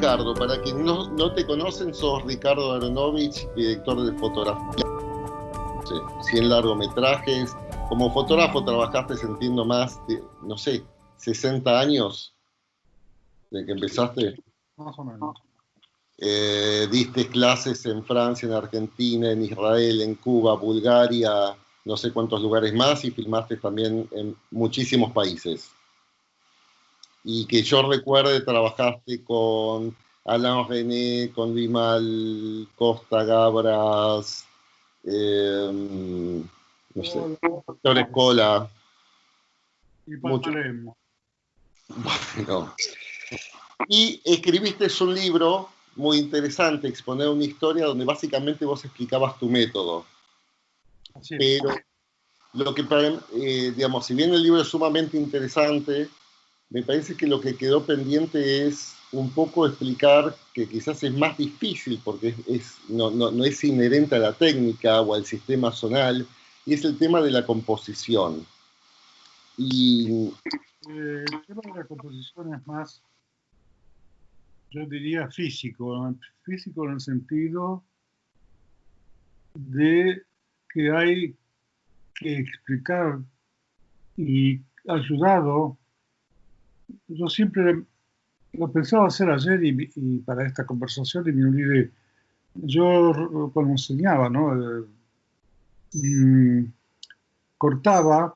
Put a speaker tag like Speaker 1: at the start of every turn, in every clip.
Speaker 1: Ricardo. Para quienes no te conocen, sos Ricardo Aronovich, director de fotografía, 100 largometrajes. Como fotógrafo trabajaste, entiendo, más de, no sé, 60 años desde que empezaste.
Speaker 2: Más o menos.
Speaker 1: Diste clases en Francia, en Argentina, en Israel, en Cuba, Bulgaria, no sé cuántos lugares más, y filmaste también en muchísimos países. Y que yo recuerde, trabajaste con Alain René, con Vimal, Costa Gabras, no sé, Víctor Escola.
Speaker 2: Y Palermo.
Speaker 1: Bueno. Y escribiste un libro muy interesante, Exponer una historia, donde básicamente vos explicabas tu método.
Speaker 2: Así es.
Speaker 1: Pero lo que, digamos, si bien el libro es sumamente interesante, me parece que lo que quedó pendiente es un poco explicar, que quizás es más difícil porque no es inherente a la técnica o al sistema zonal, y es el tema de la composición. Y
Speaker 2: el tema de la composición es más, yo diría, físico en el sentido de que hay que explicar y ayudado. Yo siempre lo pensaba hacer ayer y para esta conversación y me olvidé. Yo cuando enseñaba, ¿no? Cortaba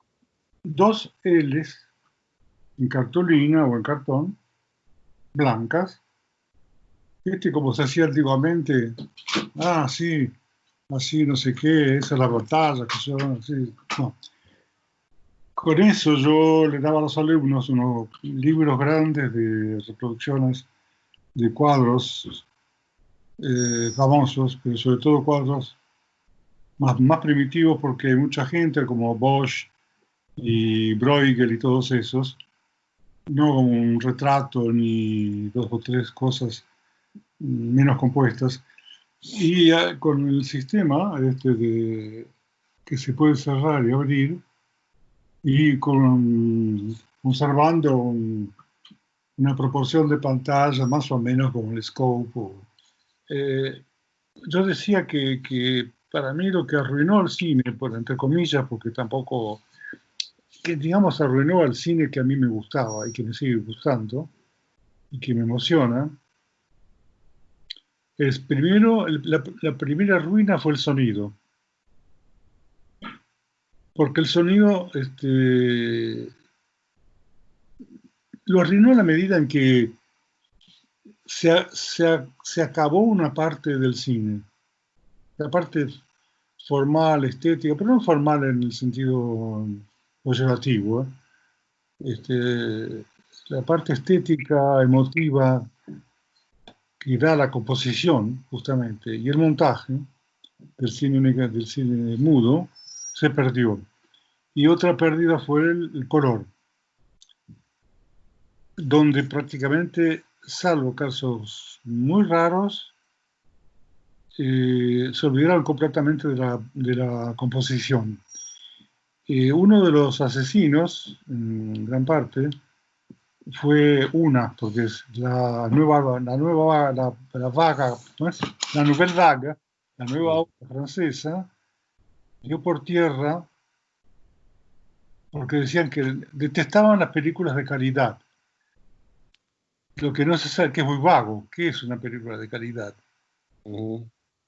Speaker 2: dos L's en cartulina o en cartón, blancas, como se hacía antiguamente, sí, así no sé qué, esa es la batalla, que yo, así, no. Con eso yo le daba a los alumnos unos libros grandes de reproducciones de cuadros famosos, pero sobre todo cuadros más primitivos porque hay mucha gente como Bosch y Bruegel y todos esos, no como un retrato ni dos o tres cosas menos compuestas. Y con el sistema que se puede cerrar y abrir, y conservando una proporción de pantalla más o menos como el scope. Yo decía que para mí lo que arruinó el cine, por entre comillas, porque tampoco, que digamos arruinó al cine que a mí me gustaba y que me sigue gustando y que me emociona, es primero, la primera ruina fue el sonido. Porque el sonido lo arruinó en la medida en que se acabó una parte del cine. La parte formal, estética, pero no formal en el sentido peyorativo. La parte estética, emotiva, que da la composición, justamente, y el montaje del cine mudo, se perdió. Y otra pérdida fue el color, donde prácticamente, salvo casos muy raros, se olvidaron completamente de la composición. Uno de los asesinos, en gran parte, fue porque es la vaga, ¿no es? La Nouvelle Vague, la nueva ola francesa, dio por tierra porque decían que detestaban las películas de calidad. Lo que no se sabe, que es muy vago, ¿qué es una película de calidad?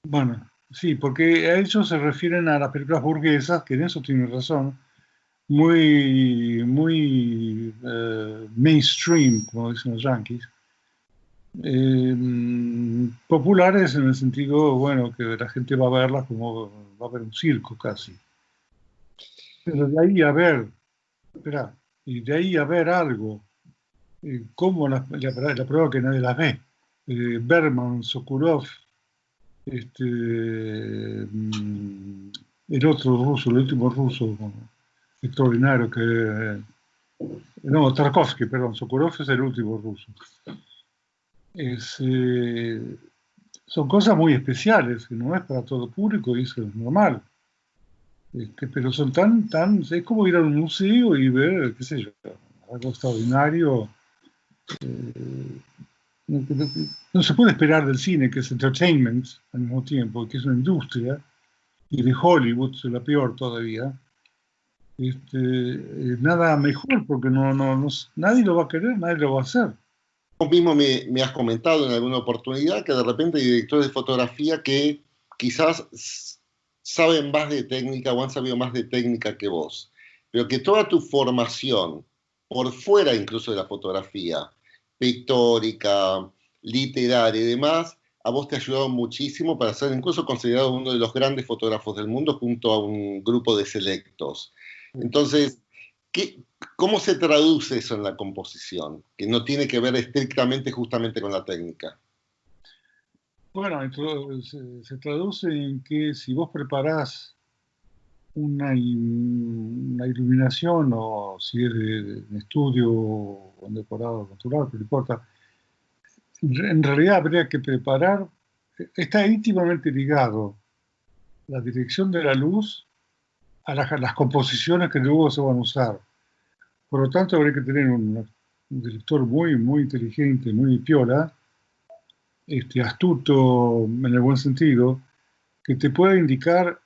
Speaker 2: Bueno, sí, porque a ellos se refieren a las películas burguesas, que en eso tienen razón, muy mainstream, como dicen los yankees, populares en el sentido, bueno, que la gente va a verlas como va a ver un circo casi. Pero de ahí a ver, espera, y de ahí a ver algo, como la prueba que nadie las ve, Bergman, Sokurov, el otro ruso, el último ruso extraordinario no, Tarkovsky, perdón, Sokurov es el último ruso. Son cosas muy especiales, que no es para todo público y eso es normal. Pero son es como ir a un museo y ver, qué sé yo, algo extraordinario. no se puede esperar del cine, que es entertainment al mismo tiempo, que es una industria, y de Hollywood, es la peor todavía, nada mejor, porque nadie lo va a querer, nadie lo va a hacer.
Speaker 1: Vos mismo me has comentado en alguna oportunidad que de repente hay directores de fotografía que quizás saben más de técnica o han sabido más de técnica que vos, pero que toda tu formación, por fuera incluso de la fotografía, pictórica, literaria y demás, a vos te ha ayudado muchísimo para ser incluso considerado uno de los grandes fotógrafos del mundo junto a un grupo de selectos. Entonces, ¿cómo se traduce eso en la composición? Que no tiene que ver estrictamente justamente con la técnica.
Speaker 2: Bueno, se traduce en que si vos preparás una iluminación, o si es de estudio o un decorado natural, pero no importa, en realidad habría que preparar, está íntimamente ligado la dirección de la luz a las composiciones que luego se van a usar. Por lo tanto, habría que tener un director muy, muy inteligente, muy piola, astuto en el buen sentido, que te pueda indicar,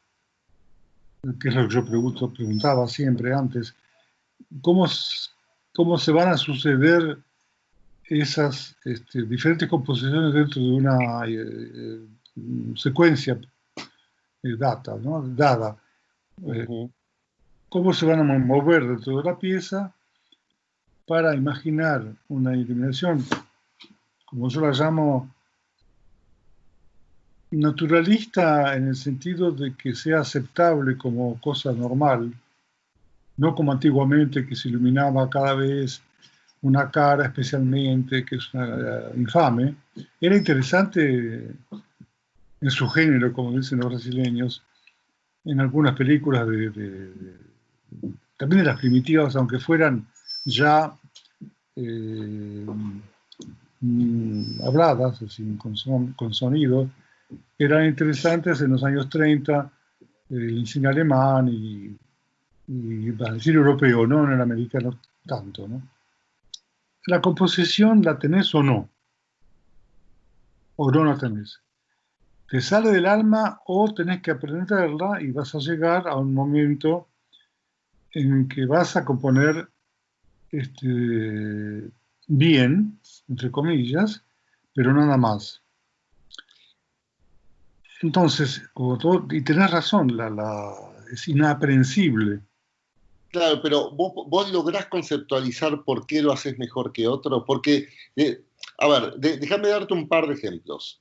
Speaker 2: que es lo que yo preguntaba siempre antes, cómo, cómo se van a suceder esas diferentes composiciones dentro de una secuencia dada.
Speaker 1: Uh-huh.
Speaker 2: Cómo se van a mover dentro de la pieza para imaginar una iluminación, como yo la llamo, naturalista, en el sentido de que sea aceptable como cosa normal, no como antiguamente, que se iluminaba cada vez una cara especialmente, que es infame. Era interesante en su género, como dicen los brasileños, en algunas películas también de las primitivas, aunque fueran ya habladas, así, con sonido, eran interesantes en los años 30, el cine alemán y el cine europeo, no en el americano tanto, ¿no? La composición la tenés o no la tenés. Te sale del alma o tenés que aprenderla y vas a llegar a un momento en que vas a componer bien, entre comillas, pero nada más. Entonces, y tenés razón, es inaprehensible.
Speaker 1: Claro, pero vos lográs conceptualizar por qué lo haces mejor que otro, porque, a ver, déjame darte un par de ejemplos.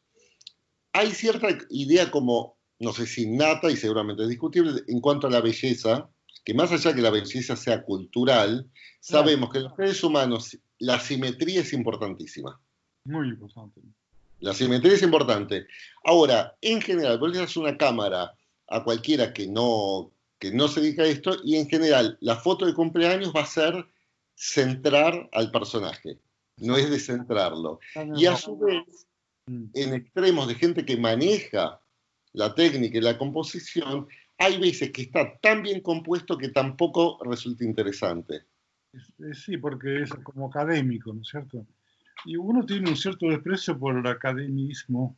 Speaker 1: Hay cierta idea como, no sé si innata y seguramente es discutible, en cuanto a la belleza, que más allá que la belleza sea cultural, sabemos que en los seres humanos la simetría es importantísima.
Speaker 2: Muy importante.
Speaker 1: La simetría es importante. Ahora, en general, vos le das una cámara a cualquiera que no se dedica a esto y en general la foto de cumpleaños va a ser centrar al personaje, no es descentrarlo. Y a su vez, en extremos de gente que maneja la técnica y la composición, hay veces que está tan bien compuesto que tampoco resulta interesante.
Speaker 2: Sí, porque es como académico, ¿no es cierto? Y uno tiene un cierto desprecio por el academismo,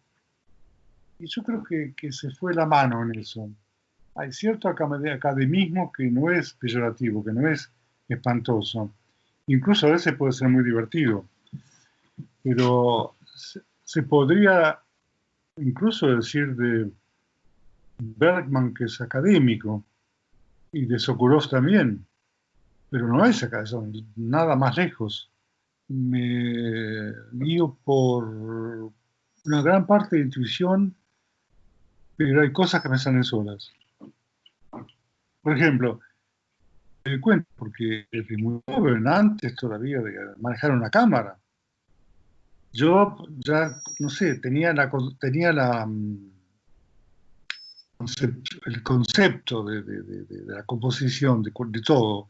Speaker 2: y yo creo que se fue la mano en eso. Hay cierto academismo que no es peyorativo, que no es espantoso. Incluso a veces puede ser muy divertido, pero se podría incluso decir de Bergman que es académico, y de Sokurov también, pero no es acá, son nada más lejos. Me guío por una gran parte de intuición, pero hay cosas que me salen solas. Por ejemplo, me cuento, porque desde muy joven, antes todavía de manejar una cámara, yo ya, no sé, tenía el concepto de la composición, de todo.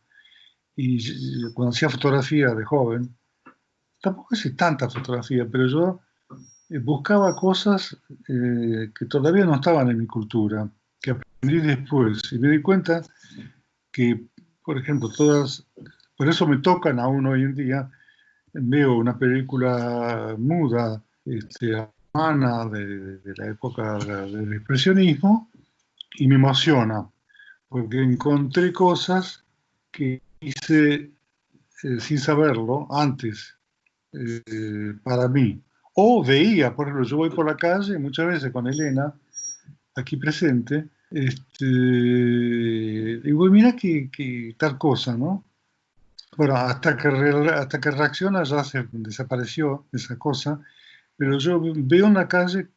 Speaker 2: Y cuando hacía fotografía de joven, tampoco hice tanta fotografía, pero yo buscaba cosas que todavía no estaban en mi cultura, que aprendí después. Y me di cuenta que, por ejemplo, por eso me tocan aún hoy en día, veo una película muda, alemana de la época del expresionismo, y me emociona, porque encontré cosas que hice sin saberlo antes para mí. O veía, por ejemplo, yo voy por la calle muchas veces con Elena, aquí presente, digo, mira que tal cosa, ¿no? Bueno, hasta que reacciona ya se desapareció esa cosa, pero yo veo en la calle,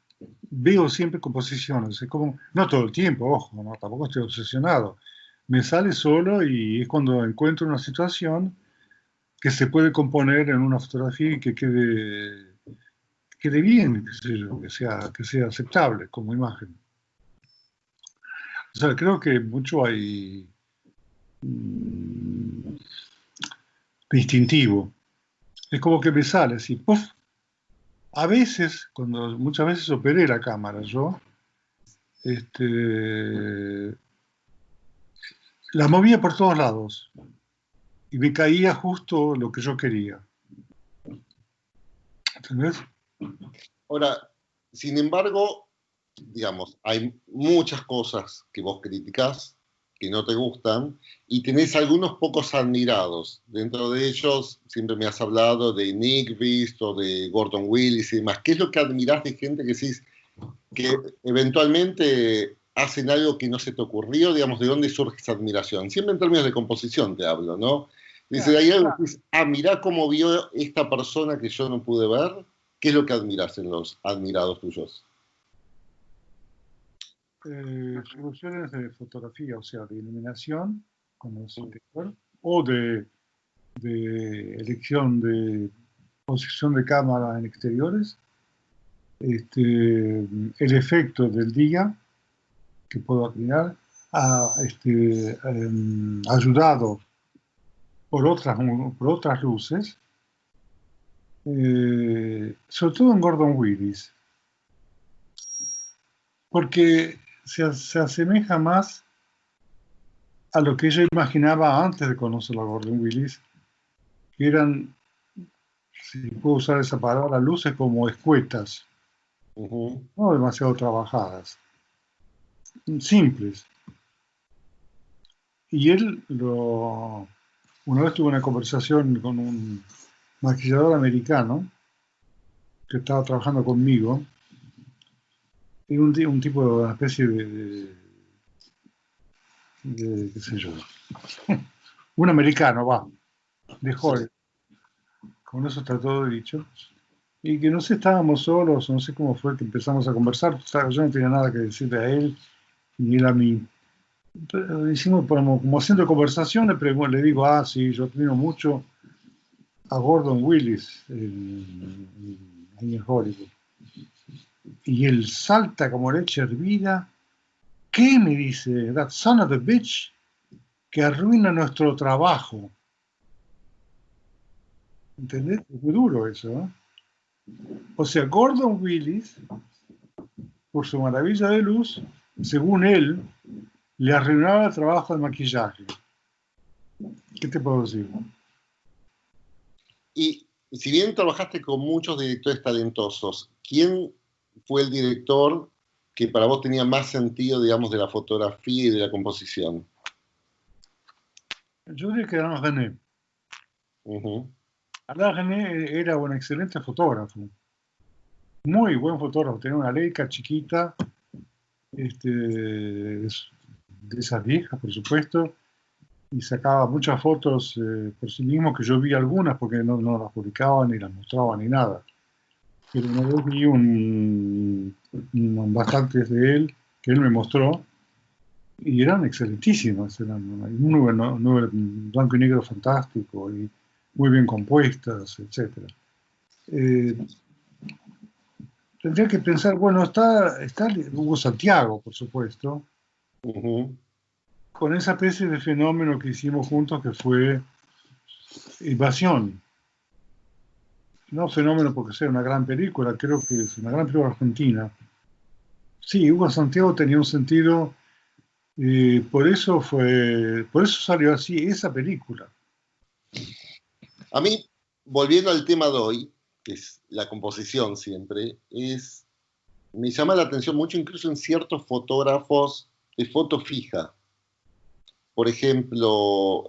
Speaker 2: veo siempre composiciones, es como, no todo el tiempo, ojo, ¿no? Tampoco estoy obsesionado. Me sale solo y es cuando encuentro una situación que se puede componer en una fotografía y que quede bien, qué sé yo, que sea aceptable como imagen. O sea, creo que mucho hay mm, de instintivo. Es como que me sale así, ¡puf! A veces, muchas veces operé la cámara yo, este, la movía por todos lados y me caía justo lo que yo quería. ¿Entendés?
Speaker 1: Ahora, sin embargo, digamos, hay muchas cosas que vos criticás, que no te gustan, y tenés algunos pocos admirados. Dentro de ellos, siempre me has hablado de Nick Beast o de Gordon Willis y demás. ¿Qué es lo que admirás de gente que decís que eventualmente hacen algo que no se te ocurrió? Digamos, ¿de dónde surge esa admiración? Siempre en términos de composición te hablo, ¿no? Dice, hay algo que dices, mirá cómo vio esta persona que yo no pude ver. ¿Qué es lo que admirás en los admirados tuyos?
Speaker 2: Soluciones de fotografía, o sea, de iluminación, como es director, o de elección de posición de cámara en exteriores, el efecto del día que puedo admirar, ayudado por otras luces, sobre todo en Gordon Willis, porque se asemeja más a lo que yo imaginaba antes de conocer a Gordon Willis, que eran, si puedo usar esa palabra, luces como escuetas, no demasiado trabajadas, simples. Y una vez tuve una conversación con un maquillador americano que estaba trabajando conmigo, y un tipo de una especie qué sé yo, un americano, va, de
Speaker 1: Sí.
Speaker 2: Hollywood, con eso está todo dicho, y que no sé, estábamos solos, no sé cómo fue que empezamos a conversar, o sea, yo no tenía nada que decirle a él, ni él a mí. Pero hicimos como haciendo conversación, le digo, sí, yo admiro mucho a Gordon Willis en Hollywood. Y él salta como leche hervida. ¿Qué? Me dice, that son of a bitch, que arruina nuestro trabajo. ¿Entendés? Es muy duro eso, ¿eh? O sea, Gordon Willis, por su maravilla de luz, según él, le arruinaba el trabajo de maquillaje. ¿Qué te puedo decir?
Speaker 1: Y si bien trabajaste con muchos directores talentosos, ¿quién fue el director que para vos tenía más sentido, digamos, de la fotografía y de la composición?
Speaker 2: Yo diría que Alain René.
Speaker 1: Uh-huh.
Speaker 2: Alain René era un excelente fotógrafo. Muy buen fotógrafo. Tenía una Leica chiquita, de esas viejas, por supuesto, y sacaba muchas fotos por sí mismo, que yo vi algunas porque no las publicaba ni las mostraba ni nada. Pero una vez vi bastantes de él que él me mostró y eran excelentísimas, eran nube blanco y negro fantástico y muy bien compuestas, etc. Eh, Tendría que pensar, bueno, está Hugo Santiago, por supuesto,
Speaker 1: Uh-huh.
Speaker 2: con esa especie de fenómeno que hicimos juntos que fue Invasión. No fenómeno porque sea una gran película, creo que es una gran película argentina. Sí, Hugo Santiago tenía un sentido, por eso salió así esa película.
Speaker 1: A mí volviendo al tema de hoy, que es la composición siempre, me llama la atención mucho incluso en ciertos fotógrafos de foto fija. Por ejemplo,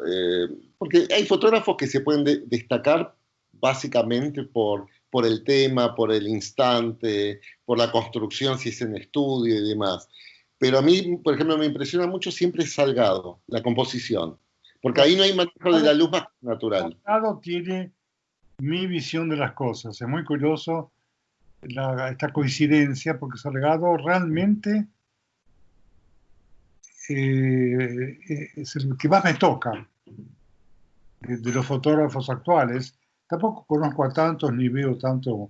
Speaker 1: porque hay fotógrafos que se pueden destacar básicamente por el tema, por el instante, por la construcción, si es en estudio y demás. Pero a mí, por ejemplo, me impresiona mucho siempre Salgado, la composición, porque ahí no hay manejo de la luz más natural.
Speaker 2: Salgado tiene mi visión de las cosas. Es muy curioso esta coincidencia, porque Salgado realmente es el que más me toca de los fotógrafos actuales. Tampoco conozco a tantos ni veo tanto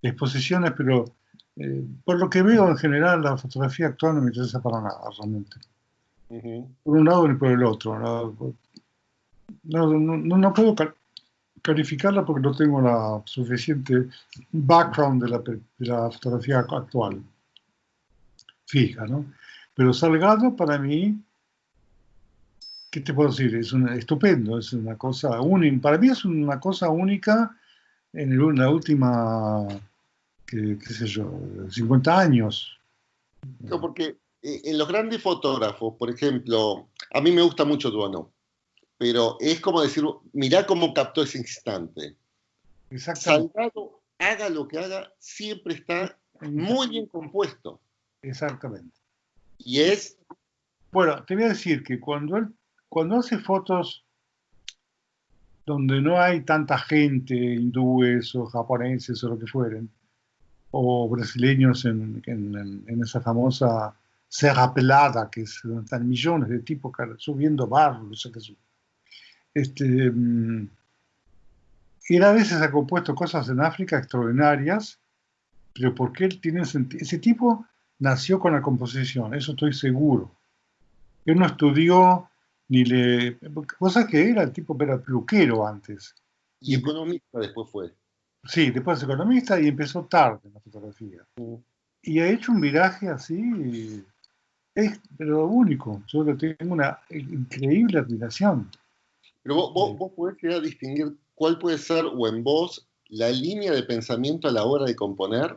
Speaker 2: exposiciones, pero por lo que veo en general la fotografía actual no me interesa para nada realmente. Por un lado ni por el otro. No puedo calificarla porque no tengo la suficiente background de la fotografía actual, fija, ¿no? Pero Salgado para mí, ¿qué te puedo decir? Es estupendo, es una cosa única. Para mí es una cosa única en la última, qué sé yo, 50 años.
Speaker 1: No, porque en los grandes fotógrafos, por ejemplo, a mí me gusta mucho Duono, pero es como decir, mirá cómo captó ese instante.
Speaker 2: Exactamente.
Speaker 1: Salgado, haga lo que haga, siempre está muy bien compuesto.
Speaker 2: Exactamente.
Speaker 1: Y es...
Speaker 2: Bueno, te voy a decir que cuando hace fotos donde no hay tanta gente, hindúes o japoneses o lo que fueren, o brasileños en esa famosa Serra Pelada, que es donde están millones de tipos subiendo barros, no sé qué sé. Él a veces ha compuesto cosas en África extraordinarias, pero porque él tiene sentido. Ese tipo nació con la composición, eso estoy seguro. Él no estudió ni le... Cosa que era el tipo, era peluquero antes.
Speaker 1: Y economista después fue.
Speaker 2: Sí, después es economista y empezó tarde en la fotografía. Y ha hecho un viraje así, pero único. Yo le tengo una increíble admiración.
Speaker 1: Pero vos podés llegar a distinguir cuál puede ser, o en vos, la línea de pensamiento a la hora de componer,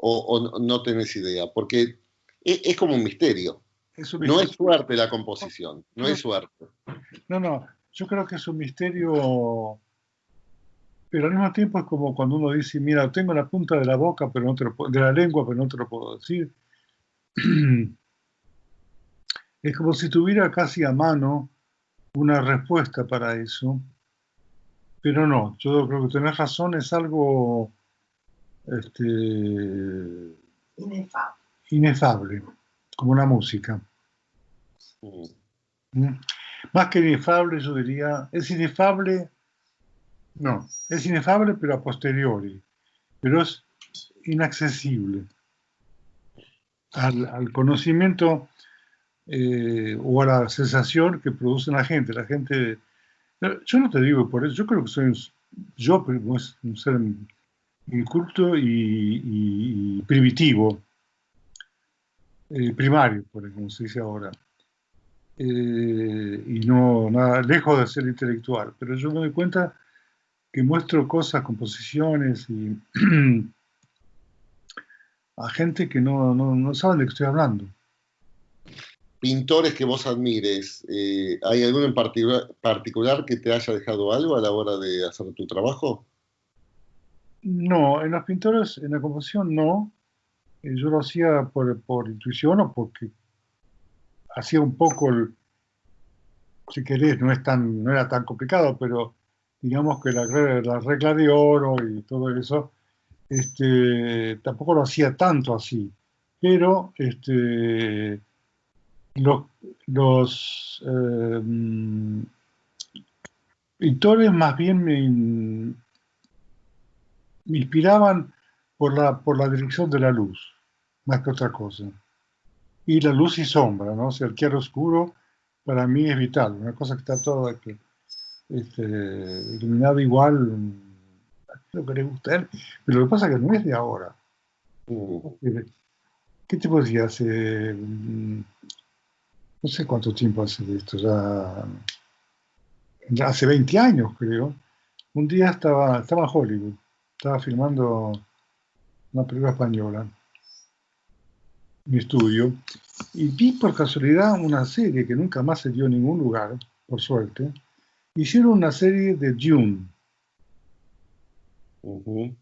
Speaker 1: o no tenés idea, porque es como un misterio.
Speaker 2: Es un
Speaker 1: No
Speaker 2: misterio.
Speaker 1: es suerte la composición, no es suerte.
Speaker 2: No, yo creo que es un misterio, pero al mismo tiempo es como cuando uno dice, mira, tengo la punta de la boca, pero no te lo de la lengua, pero no te lo puedo decir. Es como si tuviera casi a mano una respuesta para eso, pero no, yo creo que tenés razón, es algo este, inefable, como la música. ¿Mm? Más que inefable, yo diría, es inefable, no, es inefable pero a posteriori, pero es inaccesible al conocimiento o a la sensación que produce la gente. La gente, yo no te digo por eso, yo creo que yo pues, un ser inculto y primitivo, primario, como se dice ahora. Y no, nada, lejos de ser intelectual, pero yo me doy cuenta que muestro cosas, composiciones y a gente que no saben de qué estoy hablando.
Speaker 1: Pintores que vos admires, ¿hay alguno en particular que te haya dejado algo a la hora de hacer tu trabajo?
Speaker 2: No, en los pintores, en la composición no. Yo lo hacía por intuición o porque hacía un poco, si querés, no era tan complicado, pero digamos que la regla de oro y todo eso, tampoco lo hacía tanto así. Pero los, los pintores más bien me inspiraban por la dirección de la luz, más que otra cosa. Y la luz y sombra, ¿no? O sea, el claro oscuro para mí es vital, una cosa que está toda iluminada igual, lo que le gusta a él, pero lo que pasa es que no es de ahora. ¿Qué te puedo decir? Hace, no sé cuánto tiempo hace de esto, ya ya hace 20 años creo, un día estaba en Hollywood, estaba filmando una película española, mi estudio, y vi por casualidad una serie que nunca más se dio en ningún lugar, por suerte. Hicieron una serie de Dune,
Speaker 1: Ujú.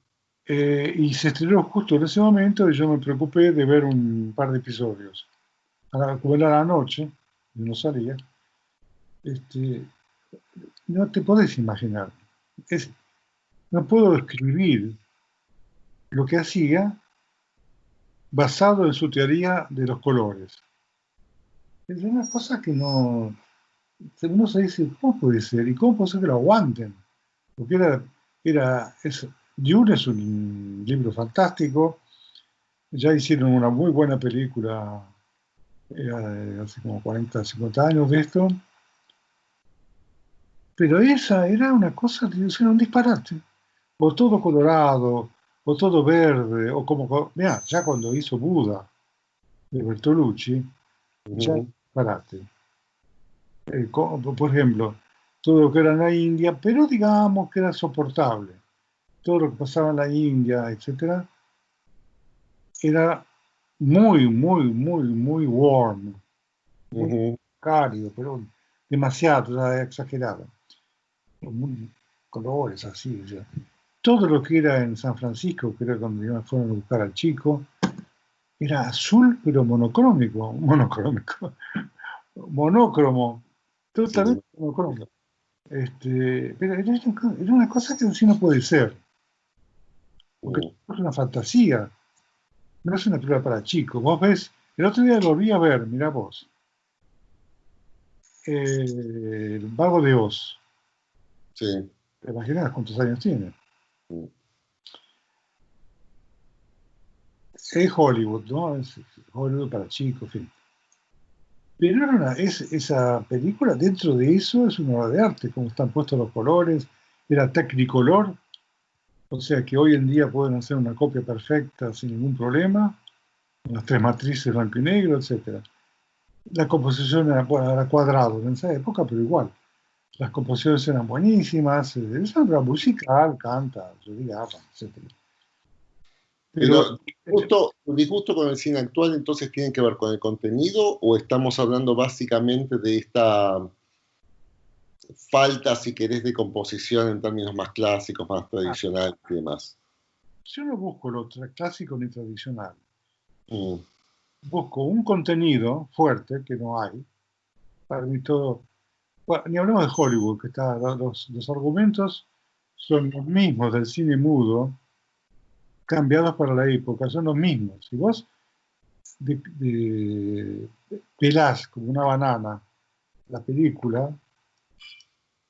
Speaker 2: y se estrenó justo en ese momento y yo me preocupé de ver un par de episodios. Como era la noche, y no salía, este, no te podés imaginar. Es, no puedo describir lo que hacía basado en su teoría de los colores. Es una cosa que no, uno se dice, ¿cómo puede ser? ¿Y cómo puede ser que lo aguanten? Porque Dune es un libro fantástico, ya hicieron una muy buena película hace como 40, 50 años de esto, pero esa era una cosa, era un disparate. O todo colorado, o todo verde, o como, mira, ya cuando hizo Buda de Bertolucci, ya
Speaker 1: Ujú.
Speaker 2: disparate. Por ejemplo, todo lo que era en la India, pero digamos que era soportable. Todo lo que pasaba en la India, etcétera, era muy, muy, muy, muy warm, muy
Speaker 1: Ujú.
Speaker 2: cálido, pero demasiado, ya exagerado. Muy- colores así, o sea. Todo lo que era en San Francisco, que era cuando fueron a buscar al chico, era azul, pero monocrómico, monócromo,
Speaker 1: Sí.
Speaker 2: totalmente monocromo. Pero era una cosa que así no puede ser, porque
Speaker 1: Mm.
Speaker 2: es una fantasía, no es una película para chicos. Vos ves, el otro día lo volví a ver, mirá vos, el Mago de Oz.
Speaker 1: Sí.
Speaker 2: ¿Te imaginas cuántos años tiene?
Speaker 1: Mm.
Speaker 2: Es Hollywood, ¿no? Es Hollywood para chicos, en fin. Pero esa película, dentro de eso, es una obra de arte, como están puestos los colores, era Technicolor, o sea que hoy en día pueden hacer una copia perfecta sin ningún problema, con las tres matrices blanco y negro, etcétera. La composición era, bueno, era cuadrado en esa época, pero igual. Las composiciones eran buenísimas, es una obra musical, canta, Judy Garland, etcétera. Pero
Speaker 1: Pero tu disgusto con el cine actual entonces tiene que ver con el contenido o estamos hablando básicamente de esta falta, si querés, de composición en términos más clásicos, más tradicionales y demás?
Speaker 2: yo no busco lo clásico ni tradicional.
Speaker 1: Mm.
Speaker 2: Busco un contenido fuerte, que no hay. Para mí todo. Bueno, ni hablamos de Hollywood, que está, los argumentos son los mismos del cine mudo, cambiados para la época, son los mismos. Si vos pelás como una banana la película,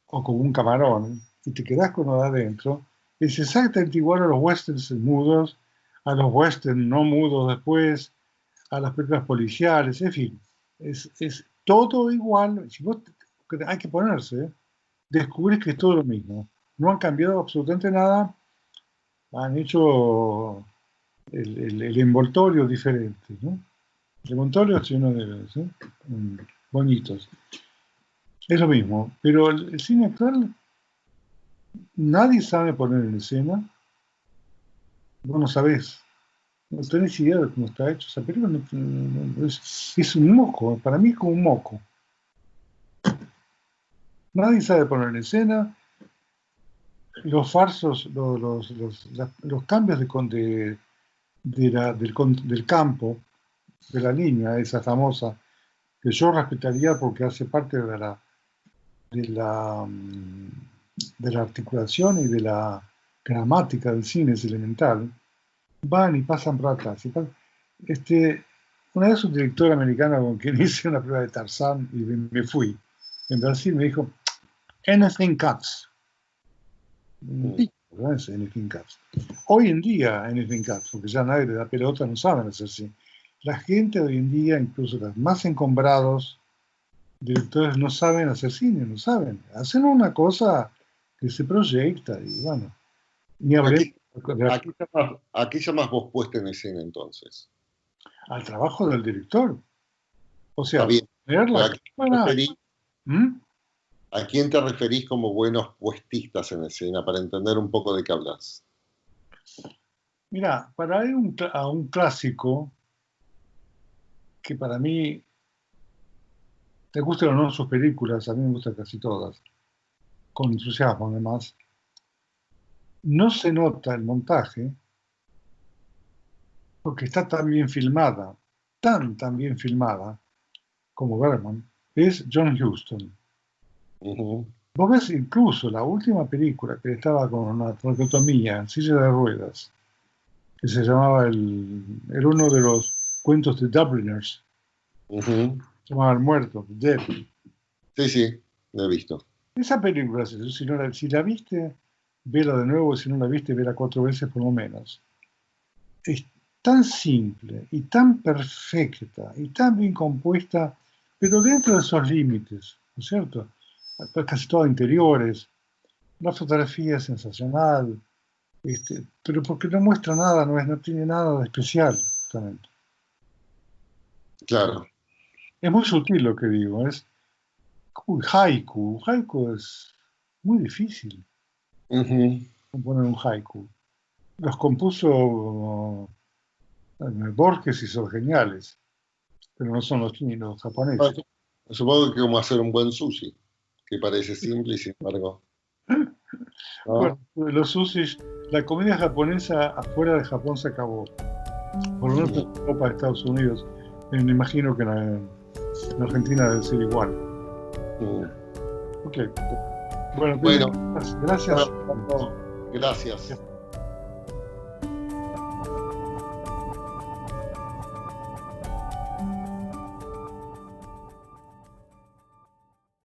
Speaker 2: o como un camarón, y te quedás con lo de adentro, es exactamente igual a los westerns mudos, a los westerns no mudos después, a las películas policiales, en fin, es todo igual. Si vos, hay que ponerse, descubrís que es todo lo mismo. No han cambiado absolutamente nada, han hecho el envoltorio diferente, ¿no? El envoltorio es uno de los bonitos. Es lo mismo, pero el cine actual nadie sabe poner en escena, vos no sabés, no tenés idea de cómo está hecho esa película, es un moco, para mí es como un moco. Nadie sabe poner en escena, los farsos, los cambios del campo, de la línea esa famosa, que yo respetaría porque hace parte de la, mm, de la articulación y de la gramática del cine, es elemental, van y pasan por atrás. Este, una vez un director americano con quien hice una prueba de Tarzán y me fui, en Brasil me dijo, anything cuts.
Speaker 1: Mm.
Speaker 2: ¿No es anything cuts? Hoy en día anything cuts, porque ya nadie le da pelota, no saben hacer cine. La gente hoy en día, incluso los más encombrados directores, no saben hacer cine, no saben. Hacen una cosa que se proyecta y bueno, ni hablemos
Speaker 1: Aquí, aquí llamas vos puesta en escena entonces.
Speaker 2: al trabajo del director. O
Speaker 1: Está
Speaker 2: sea,
Speaker 1: bien,
Speaker 2: poner
Speaker 1: pero
Speaker 2: la
Speaker 1: aquí te
Speaker 2: cámara.
Speaker 1: referís,
Speaker 2: ¿Mm?
Speaker 1: ¿A quién te referís como buenos puestistas en escena para entender un poco de qué hablas?
Speaker 2: Mira, para ir a un clásico que para mí, te gustan o no sus películas, a mí me gustan casi todas, con entusiasmo además, no se nota el montaje porque está tan bien filmada, tan bien filmada como Bergman, es John Huston.
Speaker 1: Ujú.
Speaker 2: Vos ves incluso la última película que estaba con una traqueotomía en silla de ruedas, que se llamaba era uno de los cuentos de Dubliners,
Speaker 1: Ujú.
Speaker 2: se llamaba El Muerto, Dead.
Speaker 1: Sí, sí, lo he visto.
Speaker 2: Esa película, si la viste, vela de nuevo, si no la viste, vela 4 veces por lo menos. Es tan simple y tan perfecta y tan bien compuesta, pero dentro de esos límites, ¿no es cierto? Casi todo interiores, la fotografía es sensacional, pero porque no muestra nada, no tiene nada de especial, justamente.
Speaker 1: Claro.
Speaker 2: Es muy sutil lo que digo, es haiku es muy difícil
Speaker 1: Ujú.
Speaker 2: componer un haiku. Los compuso Borges y son geniales, pero no son los chinos, los
Speaker 1: Ah,
Speaker 2: japoneses.
Speaker 1: supongo que como hacer un buen sushi, que parece simple y sin embargo,
Speaker 2: Bueno,
Speaker 1: ¿no?
Speaker 2: los sushis, la comida japonesa afuera de Japón se acabó. Por lo menos en
Speaker 1: Ujú.
Speaker 2: Europa, Estados Unidos. Me imagino que en Argentina debe ser igual.
Speaker 1: Mm.
Speaker 2: Ok. Bueno, Pedro,
Speaker 1: Bueno,
Speaker 2: gracias.
Speaker 1: gracias.